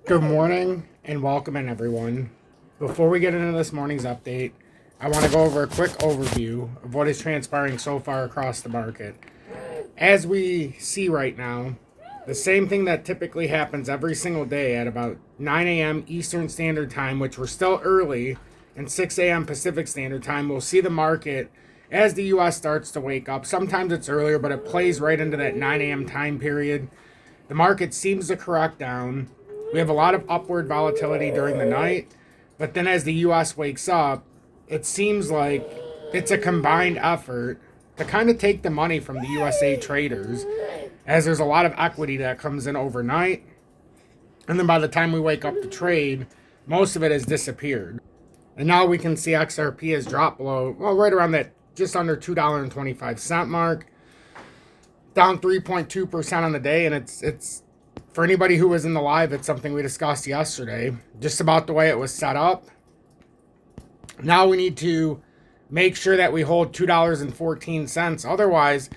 Good morning and welcome in, everyone. Before we get into this morning's update, I want to go over a quick overview of what is transpiring so far across the market. As we see right now, the same thing that typically happens every single day at about 9 a.m. Eastern Standard Time, which we're still early, and 6 a.m. Pacific Standard Time, we'll see the market as the U.S. starts to wake up. Sometimes it's earlier, but it plays right into that 9 a.m. time period. The market seems to correct down. We have a lot of upward volatility during the night, but then as the U.S. wakes up, it seems like it's a combined effort to kind of take the money from the USA traders, as there's a lot of equity that comes in overnight, and then by the time we wake up to trade, most of it has disappeared. And now we can see XRP has dropped below, well, right around that just under $2.25 mark, down 3.2% on the day, and it's for anybody who was in the live, it's something we discussed yesterday, just about the way it was set up. Now we need to make sure that we hold $2.14. Otherwise,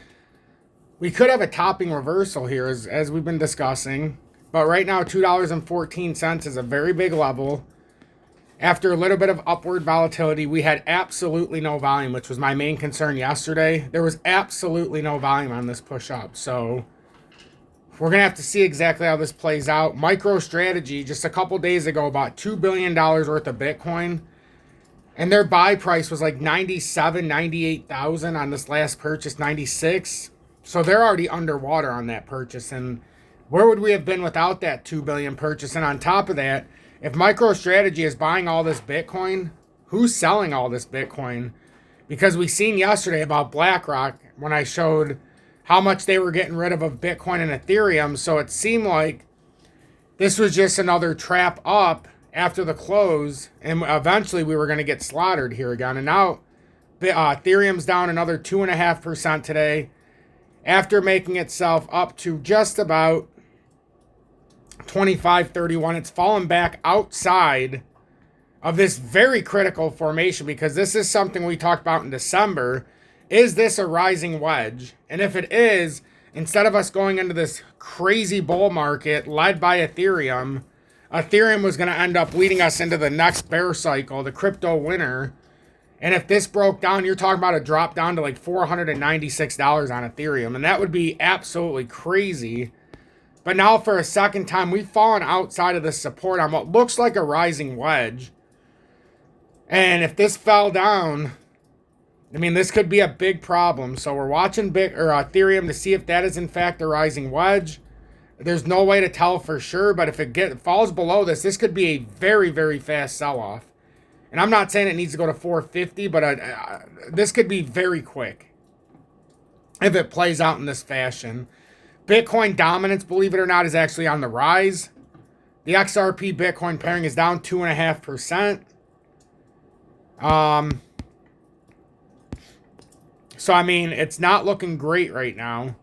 we could have a topping reversal here, as we've been discussing. But right now, $2.14 is a very big level. After a little bit of upward volatility, we had absolutely no volume, which was my main concern yesterday. There was absolutely no volume on this push up. So we're going to have to see exactly how this plays out. MicroStrategy, just a couple days ago, bought $2 billion worth of Bitcoin. And their buy price was like 97, 98,000 on this last purchase, 96. So they're already underwater on that purchase. And where would we have been without that 2 billion purchase? And on top of that, if MicroStrategy is buying all this Bitcoin, who's selling all this Bitcoin? Because we seen yesterday about BlackRock when I showed how much they were getting rid of Bitcoin and Ethereum. So it seemed like this was just another trap up after the close, and eventually we were going to get slaughtered here again. And now Ethereum's down another 2.5% today after making itself up to just about 25.31. It's fallen back outside of this very critical formation, because this is something we talked about in December. Is this a rising wedge? And if it is, instead of us going into this crazy bull market led by Ethereum was going to end up leading us into the next bear cycle, the crypto winter. And if this broke down, you're talking about a drop down to like $496 on Ethereum. And that would be absolutely crazy. But now for a second time, we've fallen outside of this support on what looks like a rising wedge. And if this fell down, I mean, this could be a big problem. So we're watching Ethereum to see if that is in fact a rising wedge. There's no way to tell for sure, but if it falls below this, this could be a very, very fast sell-off. And I'm not saying it needs to go to 450, but this could be very quick if it plays out in this fashion. Bitcoin dominance, believe it or not, is actually on the rise. The XRP Bitcoin pairing is down 2.5%. So, I mean, it's not looking great right now.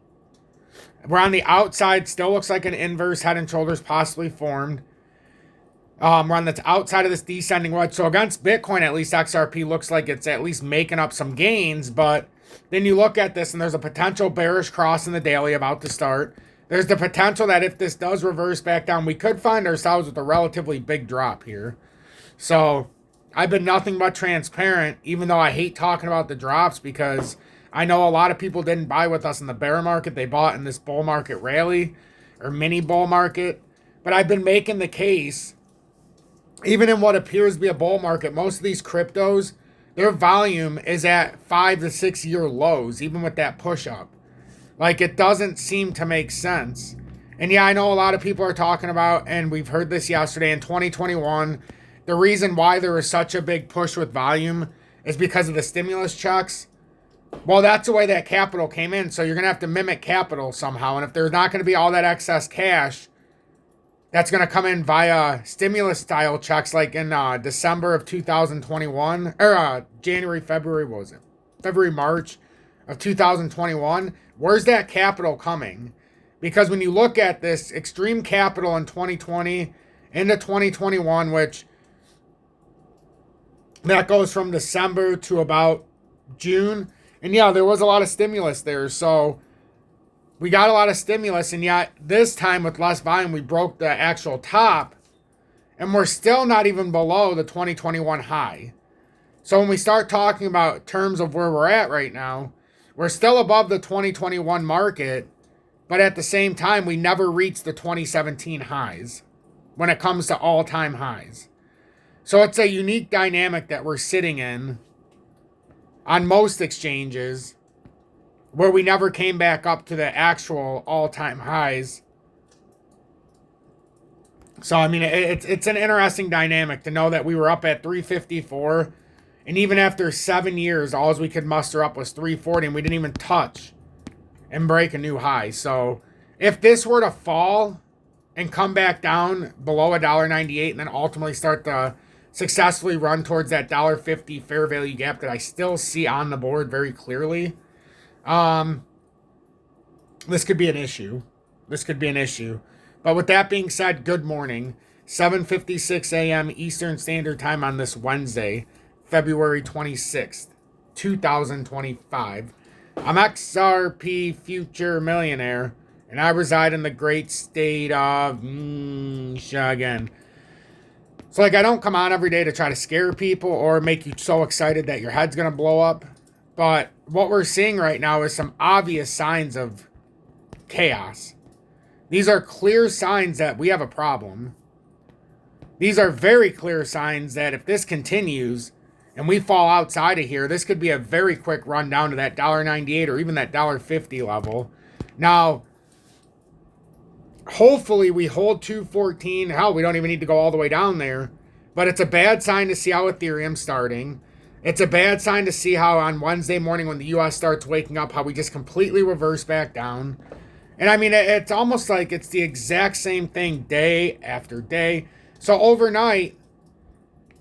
We're on the outside. Still looks like an inverse head and shoulders possibly formed. We're on the outside of this descending wedge. So against Bitcoin, at least XRP looks like it's at least making up some gains. But then you look at this and there's a potential bearish cross in the daily about to start. There's the potential that if this does reverse back down, we could find ourselves with a relatively big drop here. So I've been nothing but transparent, even though I hate talking about the drops, because I know a lot of people didn't buy with us in the bear market. They bought in this bull market rally or mini bull market. But I've been making the case, even in what appears to be a bull market, most of these cryptos, their volume is at 5 to 6 year lows, even with that push up. Like, it doesn't seem to make sense. And yeah, I know a lot of people are talking about, and we've heard this yesterday, in 2021, the reason why there was such a big push with volume is because of the stimulus checks. Well, that's the way that capital came in. So you're going to have to mimic capital somehow. And if there's not going to be all that excess cash, that's going to come in via stimulus style checks, like in December of 2021, or January, February, what was it? February, March of 2021. Where's that capital coming? Because when you look at this extreme capital in 2020 into 2021, which that goes from December to about June. And yeah, there was a lot of stimulus there. So we got a lot of stimulus. And yet this time with less volume, we broke the actual top And we're still not even below the 2021 high. So when we start talking about terms of where we're at right now, we're still above the 2021 market, but at the same time, we never reached the 2017 highs when it comes to all-time highs. So it's a unique dynamic that we're sitting in on most exchanges where we never came back up to the actual all-time highs. So, I mean, it's an interesting dynamic to know that we were up at 354, and even after 7 years, all we could muster up was 340, and we didn't even touch and break a new high. So, if this were to fall and come back down below $1.98 and then ultimately start to successfully run towards that $1.50 fair value gap that I still see on the board very clearly, this could be an issue. This could be an issue. But with that being said, good morning. 7:56 a.m. Eastern Standard Time on this Wednesday, February 26th, 2025. I'm XRP Future Millionaire, and I reside in the great state of Michigan. So, like, I don't come on every day to try to scare people or make you so excited that your head's going to blow up. But what we're seeing right now is some obvious signs of chaos. These are clear signs that we have a problem. These are very clear signs that if this continues and we fall outside of here, this could be a very quick run down to that $1.98 or even that $1.50 level. Now, hopefully we hold 214. Hell, we don't even need to go all the way down there. But it's a bad sign to see how Ethereum's starting. It's a bad sign to see how on Wednesday morning when the U.S. starts waking up, how we just completely reverse back down. And I mean, it's almost like it's the exact same thing day after day. So overnight,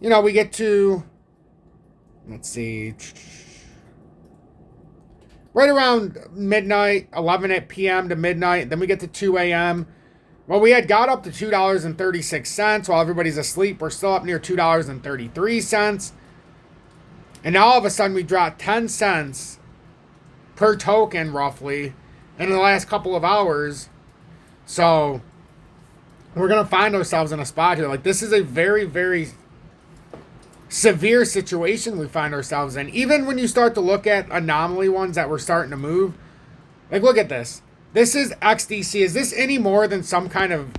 you know, we get to, let's see, right around midnight, 11 p.m. to midnight. Then we get to 2 a.m. Well, we had got up to $2.36 while everybody's asleep. We're still up near $2.33. And now all of a sudden we dropped 10 cents per token roughly in the last couple of hours. So we're going to find ourselves in a spot here. Like, this is a very, very severe situation we find ourselves in. Even when you start to look at anomaly ones that were starting to move. Like, look at this. This is XDC. Is this any more than some kind of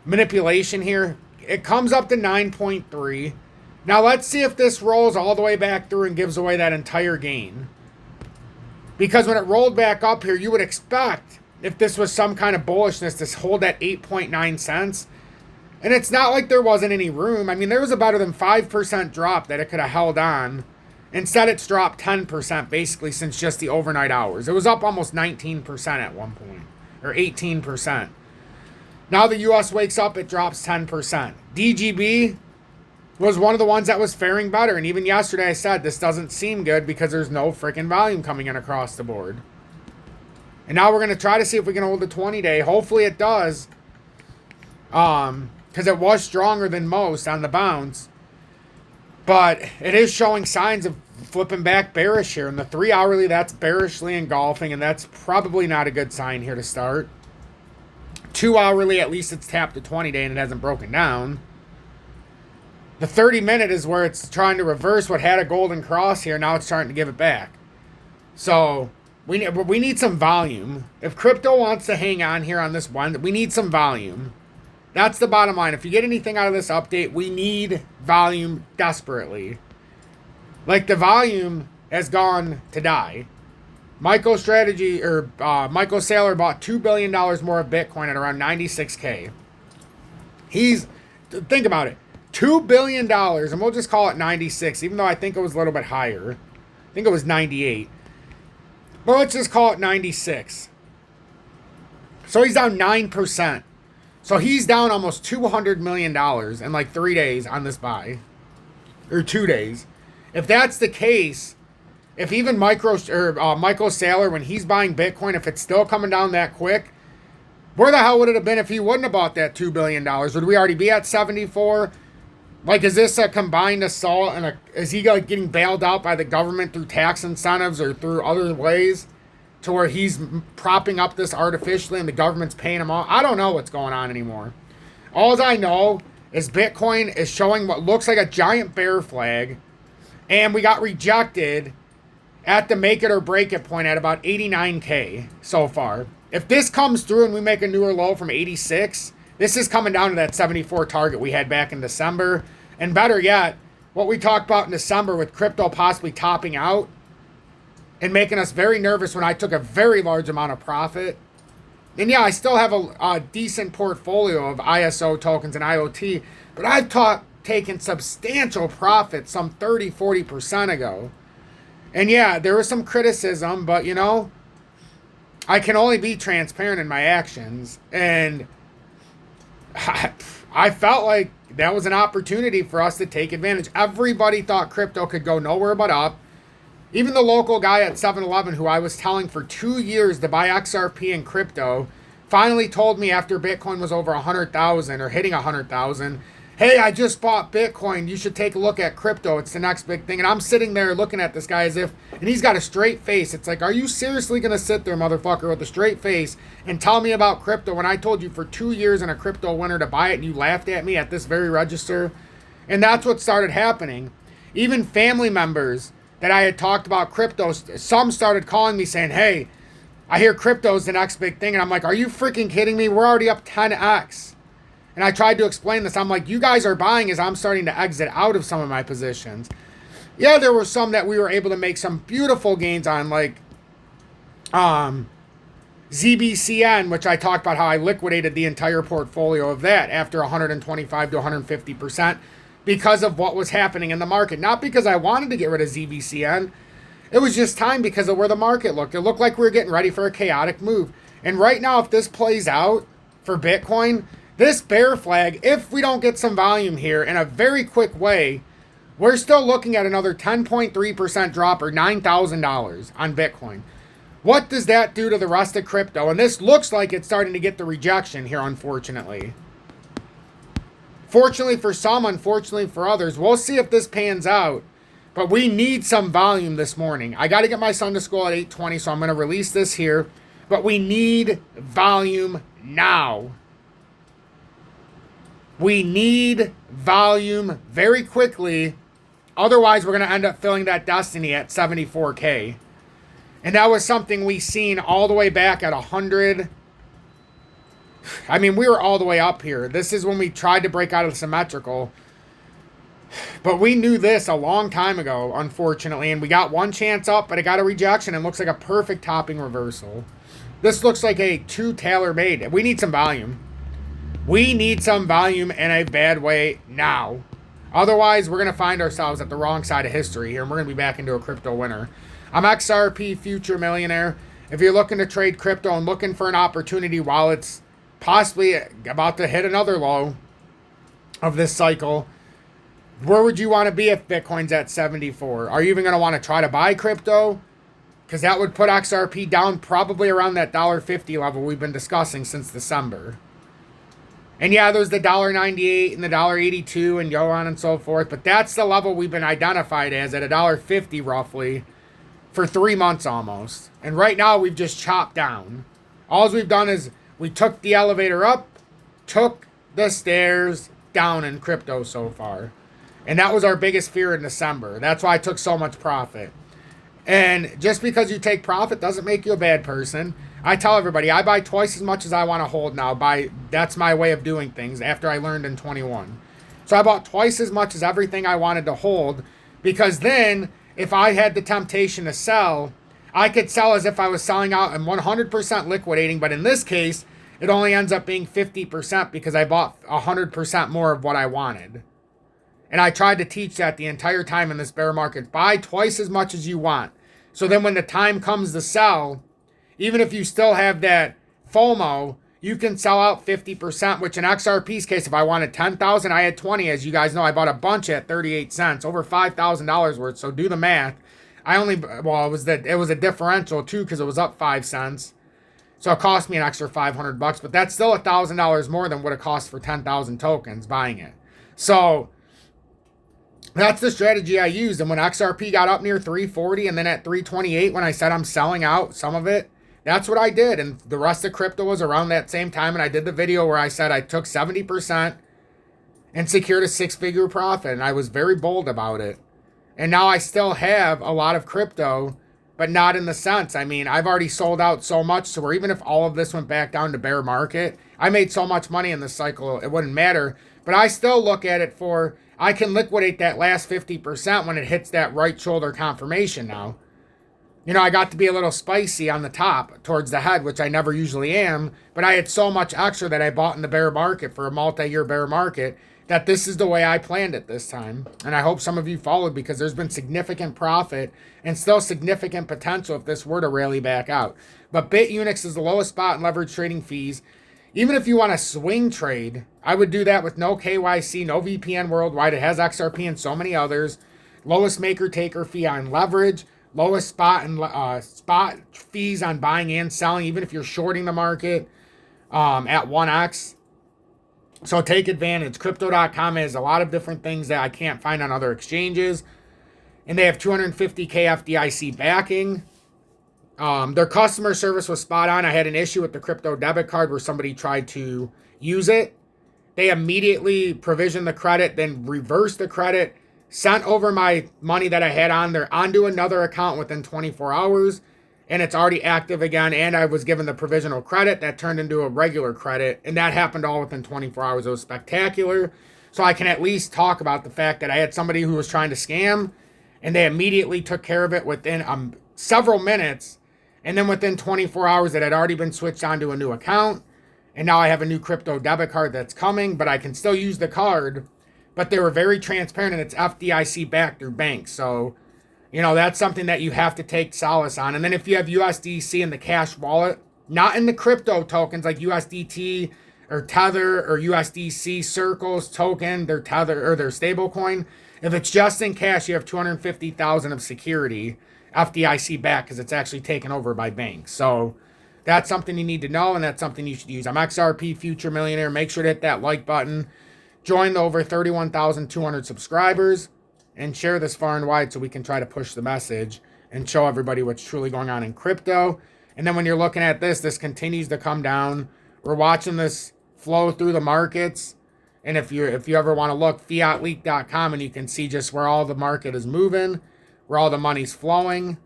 manipulation here? It comes up to 9.3. Now, let's see if this rolls all the way back through and gives away that entire gain. Because when it rolled back up here, you would expect, if this was some kind of bullishness, to hold at 8.9 cents. And it's not like there wasn't any room. I mean, there was a better than 5% drop that it could have held on. Instead, it's dropped 10% basically since just the overnight hours. It was up almost 19% at one point, or 18%. Now the U.S. wakes up, it drops 10%. DGB was one of the ones that was faring better. And even yesterday I said this doesn't seem good because there's no freaking volume coming in across the board. And now we're going to try to see if we can hold the 20-day. Hopefully it does. Because it was stronger than most on the bounce. But it is showing signs of flipping back bearish here. And the 3-hourly, that's bearishly engulfing. And that's probably not a good sign here to start. 2-hourly, at least it's tapped the 20-day and it hasn't broken down. The 30-minute is where it's trying to reverse what had a golden cross here. Now it's starting to give it back. So we need some volume. If crypto wants to hang on here on this one, we need some volume. That's the bottom line. If you get anything out of this update, we need volume desperately. Like, the volume has gone to die. MicroStrategy, or Michael Saylor bought $2 billion more of Bitcoin at around 96K. Think about it. $2 billion, and we'll just call it 96, even though I think it was a little bit higher. I think it was 98. But let's just call it 96. So he's down 9%. So he's down almost $200 million in like 3 days on this buy. Or 2 days. If that's the case, if even Michael Saylor, when he's buying Bitcoin, if it's still coming down that quick, where the hell would it have been if he wouldn't have bought that $2 billion? Would we already be at 74? Like, is this a combined assault, and is he like getting bailed out by the government through tax incentives or through other ways to where he's propping up this artificially and the government's paying him off? I don't know what's going on anymore. All I know is Bitcoin is showing what looks like a giant bear flag, and we got rejected at the make it or break it point at about 89K so far. If this comes through and we make a newer low from 86, this is coming down to that 74 target we had back in December. And better yet, what we talked about in December with crypto possibly topping out and making us very nervous when I took a very large amount of profit. And yeah, I still have a decent portfolio of ISO tokens and IoT, but I've taken substantial profit some 30-40% ago. And yeah, there was some criticism, but you know, I can only be transparent in my actions. And I felt like that was an opportunity for us to take advantage. Everybody thought crypto could go nowhere but up. Even the local guy at 7-Eleven who I was telling for 2 years to buy XRP and crypto finally told me after Bitcoin was over 100,000 or hitting 100,000, hey, I just bought Bitcoin. You should take a look at crypto. It's the next big thing. And I'm sitting there looking at this guy as if, and he's got a straight face. It's like, are you seriously going to sit there, motherfucker, with a straight face and tell me about crypto when I told you for 2 years in a crypto winter to buy it and you laughed at me at this very register? And that's what started happening. Even family members that I had talked about crypto, some started calling me saying, hey, I hear crypto's the next big thing. And I'm like, are you freaking kidding me? We're already up 10x. And I tried to explain this. I'm like, you guys are buying as I'm starting to exit out of some of my positions. Yeah, there were some that we were able to make some beautiful gains on, like ZBCN, which I talked about how I liquidated the entire portfolio of that after 125 to 150% because of what was happening in the market. Not because I wanted to get rid of ZBCN. It was just time because of where the market looked. It looked like we were getting ready for a chaotic move. And right now, if this plays out for Bitcoin, this bear flag, if we don't get some volume here in a very quick way, we're still looking at another 10.3% drop or $9,000 on Bitcoin. What does that do to the rest of crypto? And this looks like it's starting to get the rejection here, unfortunately. Fortunately for some, unfortunately for others. We'll see if this pans out. But we need some volume this morning. I got to get my son to school at 8:20, so I'm going to release this here. But we need volume now. We need volume very quickly. Otherwise, we're going to end up filling that destiny at 74K. And that was something we seen all the way back at 100. I mean, we were all the way up here. This is when we tried to break out of the symmetrical. But we knew this a long time ago, unfortunately. And we got one chance up, but it got a rejection. And looks like a perfect topping reversal. This looks like a too tailor-made. We need some volume. We need some volume in a bad way now. Otherwise, we're going to find ourselves at the wrong side of history here, and we're going to be back into a crypto winter. I'm XRP Future Millionaire. If you're looking to trade crypto and looking for an opportunity while it's possibly about to hit another low of this cycle, where would you want to be if Bitcoin's at 74? Are you even going to want to try to buy crypto? Because that would put XRP down probably around that $1.50 level we've been discussing since December. And yeah, there's the $1.98 and the $1.82 and go on and so forth. But that's the level we've been identified as at $1.50 roughly for 3 months almost. And right now we've just chopped down. All we've done is we took the elevator up, took the stairs down in crypto so far. And that was our biggest fear in December. That's why I took so much profit. And just because you take profit doesn't make you a bad person. I tell everybody, I buy twice as much as I want to hold now. That's my way of doing things after I learned in 21. So I bought twice as much as everything I wanted to hold, because then if I had the temptation to sell, I could sell as if I was selling out and 100% liquidating. But in this case, it only ends up being 50% because I bought 100% more of what I wanted. And I tried to teach that the entire time in this bear market. Buy twice as much as you want. So then when the time comes to sell, even if you still have that FOMO, you can sell out 50%, which in XRP's case, if I wanted 10,000, I had 20. As you guys know, I bought a bunch at 38 cents, over $5,000 worth. So do the math. It was a differential too, because it was up 5 cents. So it cost me an extra $500, but that's still $1,000 more than what it cost for 10,000 tokens buying it. So that's the strategy I used. And when XRP got up near 340 and then at 328, when I said I'm selling out some of it, that's what I did. And the rest of crypto was around that same time. And I did the video where I said I took 70% and secured a 6-figure profit. And I was very bold about it. And now I still have a lot of crypto, but not in the sense. I mean, I've already sold out so much, so where even if all of this went back down to bear market, I made so much money in this cycle, it wouldn't matter. But I still look at it for, I can liquidate that last 50% when it hits that right shoulder confirmation now. You know, I got to be a little spicy on the top towards the head, which I never usually am, but I had so much extra that I bought in the bear market for a multi-year bear market that this is the way I planned it this time. And I hope some of you followed, because there's been significant profit and still significant potential if this were to rally back out. But BITUNIX is the lowest spot in leverage trading fees. Even if you want to swing trade, I would do that with no KYC, no VPN worldwide. It has XRP and so many others. Lowest maker-taker fee on leverage. Lowest spot and spot fees on buying and selling, even if you're shorting the market at 1x. So take advantage. Crypto.com has a lot of different things that I can't find on other exchanges. And they have 250K FDIC backing. Their customer service was spot on. I had an issue with the crypto debit card where somebody tried to use it. They immediately provisioned the credit, then reversed the credit, sent over my money that I had on there onto another account within 24 hours. And it's already active again, and I was given the provisional credit that turned into a regular credit, and that happened all within 24 hours. It was spectacular. So I can at least talk about the fact that I had somebody who was trying to scam, and they immediately took care of it within several minutes, and then within 24 hours it had already been switched onto a new account, and now I have a new crypto debit card that's coming, but I can still use the card. But they were very transparent, and it's FDIC backed through banks, so you know, that's something that you have to take solace on. And then if you have USDC in the cash wallet, not in the crypto tokens like USDT or Tether or USDC Circles token, their Tether or their stable coin, if it's just in cash, you have 250,000 of security FDIC back, because it's actually taken over by banks. So that's something you need to know, and that's something you should use. I'm XRP Future Millionaire. Make sure to hit that like button. Join the over 31,200 subscribers. And share this far and wide so we can try to push the message and show everybody what's truly going on in crypto. And then when you're looking at this, this continues to come down. We're watching this flow through the markets. And if you ever want to look, fiatleak.com, and you can see just where all the market is moving, where all the money's flowing.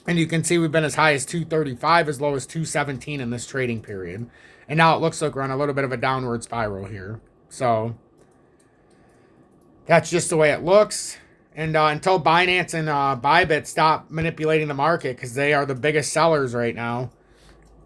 And you can see we've been as high as 235, as low as 217 in this trading period. And now it looks like we're on a little bit of a downward spiral here. So that's just the way it looks. And until Binance and Bybit stop manipulating the market, because they are the biggest sellers right now.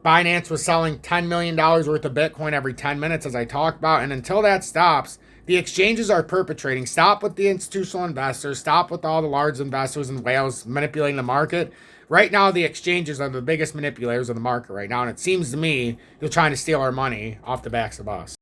Binance was selling $10 million worth of Bitcoin every 10 minutes, as I talked about. And until that stops, the exchanges are perpetrating. Stop with the institutional investors. Stop with all the large investors and whales manipulating the market. Right now, the exchanges are the biggest manipulators of the market right now. And it seems to me they're trying to steal our money off the backs of us.